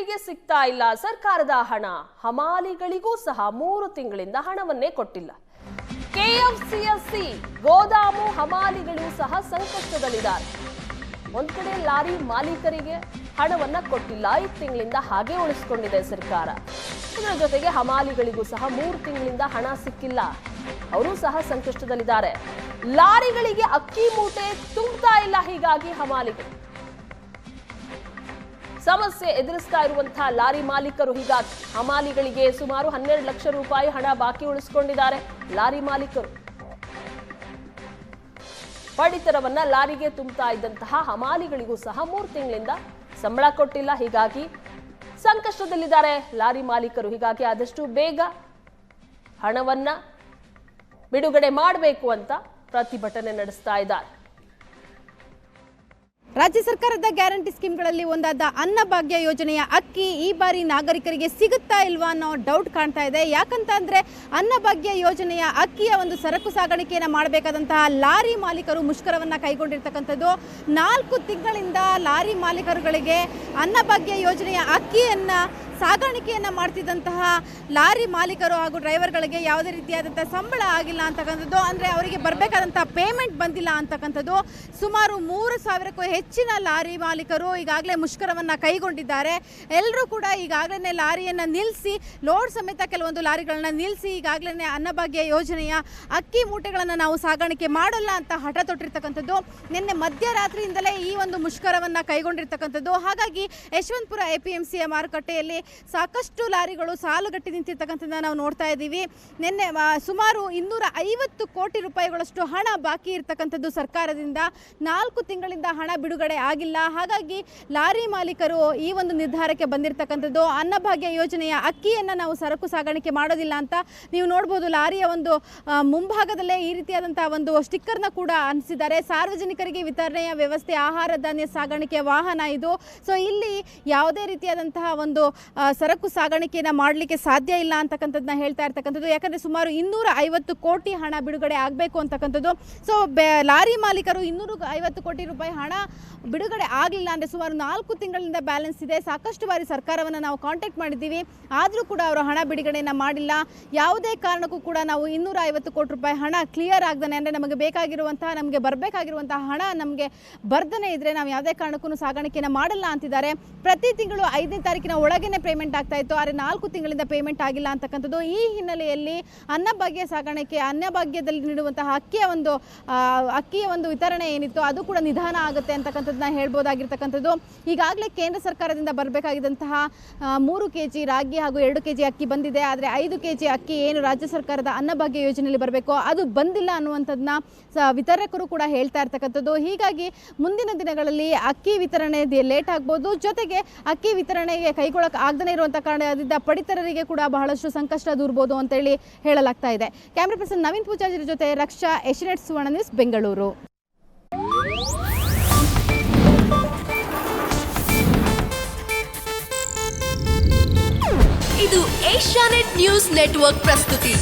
ಹಮಾಲಿಗಳಿಗೆ ಸಿಗ್ತಾ ಇಲ್ಲ ಸರ್ಕಾರದ ಹಣ. ಹಮಾಲಿಗಳಿಗೂ ಸಹ 3 ತಿಂಗಳಿಂದ ಹಣವನ್ನೇ ಕೊಟ್ಟಿಲ್ಲ. ಕೆಎಫ್ಸಿಎಸ್ಸಿ ಗೋದಾಮು ಹಮಾಲಿಗಳು ಸಹ ಸಂಕಷ್ಟದಲ್ಲಿದ್ದಾರೆ. ಒಂದ್ ಕಡೆ ಲಾರಿ ಮಾಲೀಕರಿಗೆ ಹಣವನ್ನ ಕೊಟ್ಟಿಲ್ಲ, 5 ತಿಂಗಳಿಂದ ಹಾಗೆ ಉಳಿಸಿಕೊಂಡಿದೆ ಸರ್ಕಾರ. ಇದರ ಜೊತೆಗೆ ಹಮಾಲಿಗಳಿಗೂ ಸಹ 3 ತಿಂಗಳಿಂದ ಹಣ ಸಿಕ್ಕಿಲ್ಲ, ಅವರು ಸಹ ಸಂಕಷ್ಟದಲ್ಲಿದ್ದಾರೆ. ಲಾರಿಗಳಿಗೆ ಅಕ್ಕಿ ಮೂಟೆ ತುಂಬುತ್ತಾ ಇಲ್ಲ, ಹೀಗಾಗಿ ಹಮಾಲಿಗಳು ಸಮಸ್ಯೆ ಎದುರಿಸ್ತಾ ಇರುವಂತಹ ಲಾರಿ ಮಾಲೀಕರು. ಹೀಗಾಗಿ ಹಮಾಲಿಗಳಿಗೆ ಸುಮಾರು 12 ಲಕ್ಷ ರೂಪಾಯಿ ಹಣ ಬಾಕಿ ಉಳಿಸಿಕೊಂಡಿದ್ದಾರೆ ಲಾರಿ ಮಾಲೀಕರು. ಪಡಿತರವನ್ನ ಲಾರಿಗೆ ತುಂಬುತ್ತಾ ಇದ್ದಂತಹ ಹಮಾಲಿಗಳಿಗೂ ಸಹ 3 ತಿಂಗಳಿಂದ ಸಂಬಳ ಕೊಟ್ಟಿಲ್ಲ, ಹೀಗಾಗಿ ಸಂಕಷ್ಟದಲ್ಲಿದ್ದಾರೆ ಲಾರಿ ಮಾಲೀಕರು. ಹೀಗಾಗಿ ಆದಷ್ಟು ಬೇಗ ಹಣವನ್ನ ಬಿಡುಗಡೆ ಮಾಡಬೇಕು ಅಂತ ಪ್ರತಿಭಟನೆ ನಡೆಸ್ತಾ ಇದ್ದಾರೆ. ರಾಜ್ಯ ಸರ್ಕಾರದ ಗ್ಯಾರಂಟಿ ಸ್ಕೀಮ್ಗಳಲ್ಲಿ ಒಂದಾದ ಅನ್ನಭಾಗ್ಯ ಯೋಜನೆಯ ಅಕ್ಕಿ ಈ ಬಾರಿ ನಾಗರಿಕರಿಗೆ ಸಿಗುತ್ತಾ ಇಲ್ವಾ ಅನ್ನೋ ಡೌಟ್ ಕಾಣ್ತಾ ಇದೆ. ಯಾಕಂತಂದ್ರೆ ಅನ್ನಭಾಗ್ಯ ಯೋಜನೆಯ ಅಕ್ಕಿಯ ಒಂದು ಸರಕು ಸಾಗಾಣಿಕೆಯನ್ನು ಮಾಡಬೇಕಾದಂತಹ ಲಾರಿ ಮಾಲೀಕರು ಮುಷ್ಕರವನ್ನು ಕೈಗೊಂಡಿರ್ತಕ್ಕಂಥದ್ದು. 4 ತಿಂಗಳಿಂದ ಲಾರಿ ಮಾಲೀಕರುಗಳಿಗೆ ಅನ್ನಭಾಗ್ಯ ಯೋಜನೆಯ ಅಕ್ಕಿಯನ್ನು ಸಾಗಾಣಿಕೆಯನ್ನು ಮಾಡ್ತಿದ್ದಂತಹ ಲಾರಿ ಮಾಲೀಕರು ಹಾಗೂ ಡ್ರೈವರ್ಗಳಿಗೆ ಯಾವುದೇ ರೀತಿಯಾದಂಥ ಸಂಬಳ ಆಗಿಲ್ಲ ಅಂತಕ್ಕಂಥದ್ದು, ಅಂದರೆ ಅವರಿಗೆ ಬರಬೇಕಾದಂಥ ಪೇಮೆಂಟ್ ಬಂದಿಲ್ಲ ಅಂತಕ್ಕಂಥದ್ದು. ಸುಮಾರು 3,000ಕ್ಕೂ ಹೆಚ್ಚಿನ ಲಾರಿ ಮಾಲೀಕರು ಈಗಾಗಲೇ ಮುಷ್ಕರವನ್ನು ಕೈಗೊಂಡಿದ್ದಾರೆ. ಎಲ್ಲರೂ ಕೂಡ ಈಗಾಗಲೇ ಲಾರಿಯನ್ನು ನಿಲ್ಲಿಸಿ, ಲೋಡ್ ಸಮೇತ ಕೆಲವೊಂದು ಲಾರಿಗಳನ್ನು ನಿಲ್ಲಿಸಿ ಈಗಾಗಲೇ ಅನ್ನಭಾಗ್ಯ ಯೋಜನೆಯ ಅಕ್ಕಿ ಮೂಟೆಗಳನ್ನು ನಾವು ಸಾಗಾಣಿಕೆ ಮಾಡಲ್ಲ ಅಂತ ಹಠ ತೊಟ್ಟಿರ್ತಕ್ಕಂಥದ್ದು. ನಿನ್ನೆ ಮಧ್ಯರಾತ್ರಿಯಿಂದಲೇ ಈ ಒಂದು ಮುಷ್ಕರವನ್ನು ಕೈಗೊಂಡಿರ್ತಕ್ಕಂಥದ್ದು. ಹಾಗಾಗಿ ಯಶವಂತಪುರ APMCಯ ಮಾರುಕಟ್ಟೆಯಲ್ಲಿ ಸಾಕಷ್ಟು ಲಾರಿಗಳು ಸಾಲುಗಟ್ಟಿ ನಿಂತಿರ್ತಕ್ಕಂಥದ್ದನ್ನು ನಾವು ನೋಡ್ತಾ ಇದ್ದೀವಿ. ನಿನ್ನೆ ಸುಮಾರು 250 ಕೋಟಿ ರೂಪಾಯಿಗಳಷ್ಟು ಹಣ ಬಾಕಿ ಇರ್ತಕ್ಕಂಥದ್ದು ಸರ್ಕಾರದಿಂದ. 4 ತಿಂಗಳಿಂದ ಹಣ ಬಿಡುಗಡೆ ಆಗಿಲ್ಲ. ಹಾಗಾಗಿ ಲಾರಿ ಮಾಲೀಕರು ಈ ಒಂದು ನಿರ್ಧಾರಕ್ಕೆ ಬಂದಿರತಕ್ಕಂಥದ್ದು. ಅನ್ನಭಾಗ್ಯ ಯೋಜನೆಯ ಅಕ್ಕಿಯನ್ನು ನಾವು ಸರಕು ಸಾಗಾಣಿಕೆ ಮಾಡೋದಿಲ್ಲ ಅಂತ ನೀವು ನೋಡ್ಬೋದು. ಲಾರಿಯ ಒಂದು ಮುಂಭಾಗದಲ್ಲೇ ಈ ರೀತಿಯಾದಂಥ ಒಂದು ಸ್ಟಿಕ್ಕರ್ನ ಕೂಡ ಅಂಟಿಸಿದ್ದಾರೆ. ಸಾರ್ವಜನಿಕರಿಗೆ ವಿತರಣೆಯ ವ್ಯವಸ್ಥೆ, ಆಹಾರ ಧಾನ್ಯ ಸಾಗಾಣಿಕೆ ವಾಹನ ಇದು. ಸೊ ಇಲ್ಲಿ ಯಾವುದೇ ರೀತಿಯಾದಂತಹ ಒಂದು ಸರಕು ಸಾಗಾಣಿಕೆಯನ್ನು ಮಾಡಲಿಕ್ಕೆ ಸಾಧ್ಯ ಇಲ್ಲ ಅಂತಕ್ಕಂಥದ್ದನ್ನ ಹೇಳ್ತಾ ಇರ್ತಕ್ಕಂಥದ್ದು. ಯಾಕಂದರೆ ಸುಮಾರು 250 ಕೋಟಿ ಹಣ ಬಿಡುಗಡೆ ಆಗಬೇಕು ಅಂತಕ್ಕಂಥದ್ದು. ಸೊ ಲಾರಿ ಮಾಲೀಕರು 250 ಕೋಟಿ ರೂಪಾಯಿ ಹಣ ಬಿಡುಗಡೆ ಆಗಲಿಲ್ಲ ಅಂದರೆ ಸುಮಾರು 4 ತಿಂಗಳಿಂದ ಬ್ಯಾಲೆನ್ಸ್ ಇದೆ. ಸಾಕಷ್ಟು ಬಾರಿ ಸರ್ಕಾರವನ್ನು ನಾವು ಕಾಂಟ್ಯಾಕ್ಟ್ ಮಾಡಿದ್ದೀವಿ, ಆದರೂ ಕೂಡ ಅವರು ಹಣ ಬಿಡುಗಡೆಯನ್ನು ಮಾಡಿಲ್ಲ. ಯಾವುದೇ ಕಾರಣಕ್ಕೂ ಕೂಡ ನಾವು 250 ಕೋಟಿ ರೂಪಾಯಿ ಹಣ ಕ್ಲಿಯರ್ ಆಗದೇ, ಅಂದರೆ ನಮಗೆ ಬೇಕಾಗಿರುವಂತಹ, ನಮಗೆ ಬರಬೇಕಾಗಿರುವಂತಹ ಹಣ ನಮಗೆ ಬರ್ದನೇ ಇದ್ದರೆ ನಾವು ಯಾವುದೇ ಕಾರಣಕ್ಕೂ ಸಾಗಾಣಿಕೆಯನ್ನು ಮಾಡಲ್ಲ ಅಂತಿದ್ದಾರೆ. ಪ್ರತಿ ತಿಂಗಳು 5ನೇ ತಾರೀಕಿನ ಒಳಗೇನೆ ಪೇಮೆಂಟ್ ಆಗ್ತಾ ಇತ್ತು, ಆದರೆ 4 ತಿಂಗಳಿಂದ ಪೇಮೆಂಟ್ ಆಗಿಲ್ಲ ಅಂತಕ್ಕಂಥದ್ದು. ಈ ಹಿನ್ನೆಲೆಯಲ್ಲಿ ಅನ್ನಭಾಗ್ಯ ಸಾಗಾಣಿಕೆ, ಅನ್ನಭಾಗ್ಯದಲ್ಲಿ ನೀಡುವಂತಹ ಅಕ್ಕಿಯ ಒಂದು ವಿತರಣೆ ಏನಿತ್ತು ಅದು ಕೂಡ ನಿಧಾನ ಆಗುತ್ತೆ ಅಂತಕ್ಕಂಥದ್ದನ್ನ ಹೇಳ್ಬೋದಾಗಿರ್ತಕ್ಕಂಥದ್ದು. ಈಗಾಗಲೇ ಕೇಂದ್ರ ಸರ್ಕಾರದಿಂದ ಬರಬೇಕಾಗಿದ್ದಂತಹ 3 kg ರಾಗಿ ಹಾಗೂ 2 kg ಅಕ್ಕಿ ಬಂದಿದೆ. ಆದರೆ 5 kg ಅಕ್ಕಿ ಏನು ರಾಜ್ಯ ಸರ್ಕಾರದ ಅನ್ನಭಾಗ್ಯ ಯೋಜನೆಯಲ್ಲಿ ಬರಬೇಕು ಅದು ಬಂದಿಲ್ಲ ಅನ್ನುವಂಥದ್ದನ್ನ ವಿತರಕರು ಕೂಡ ಹೇಳ್ತಾ ಇರ್ತಕ್ಕಂಥದ್ದು. ಹೀಗಾಗಿ ಮುಂದಿನ ದಿನಗಳಲ್ಲಿ ಅಕ್ಕಿ ವಿತರಣೆ ಲೇಟ್ ಆಗ್ಬೋದು. ಜೊತೆಗೆ ಅಕ್ಕಿ ವಿತರಣೆಗೆ ಕೈಗೊಳ್ಳಕ್ಕೆ ಆಗದೇ ಇರುವಂಥ ಕಾರಣದಿಂದ ಪಡಿತರರಿಗೆ ಕೂಡ ಬಹಳಷ್ಟು ಸಂಕಷ್ಟ ದೂರಬಹುದು ಅಂತೇಳಿ ಹೇಳಲಾಗ್ತಾ ಇದೆ. ಕ್ಯಾಮ್ರಾ ಪರ್ಸನ್ ನವೀನ್ ಪೂಜಾರಿ ಜೊತೆ ರಕ್ಷಾ, ಏಷ್ಯಾನೆಟ್ ಸುವರ್ಣ ನ್ಯೂಸ್, ಬೆಂಗಳೂರು. ಇದು ಏಷ್ಯಾನೆಟ್ ನ್ಯೂಸ್ ನೆಟ್ವರ್ಕ್ ಪ್ರಸ್ತುತಿ.